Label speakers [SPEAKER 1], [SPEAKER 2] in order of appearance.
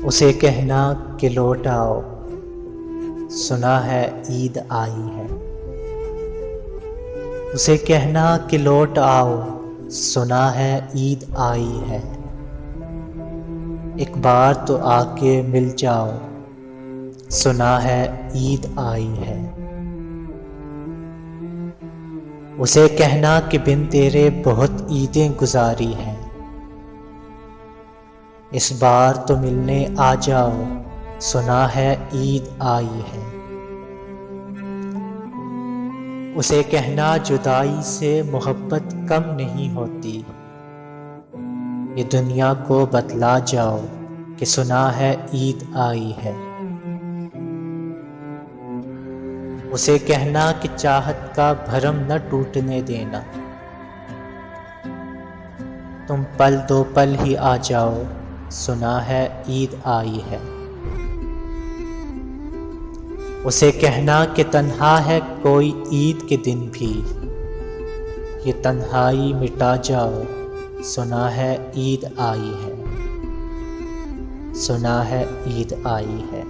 [SPEAKER 1] उसे कहना कि लौट आओ, सुना है ईद आई है। उसे कहना कि लौट आओ, सुना है ईद आई है। एक बार तो आके मिल जाओ, सुना है ईद आई है। उसे कहना कि बिन तेरे बहुत ईदें गुजारी हैं, इस बार तो मिलने आ जाओ, सुना है ईद आई है। उसे कहना जुदाई से मोहब्बत कम नहीं होती, ये दुनिया को बतला जाओ कि सुना है ईद आई है। उसे कहना कि चाहत का भरम न टूटने देना, तुम पल दो पल ही आ जाओ, सुना है ईद आई है। उसे कहना कि तन्हा है कोई ईद के दिन भी, ये तन्हाई मिटा जाओ, सुना है ईद आई है। सुना है ईद आई है।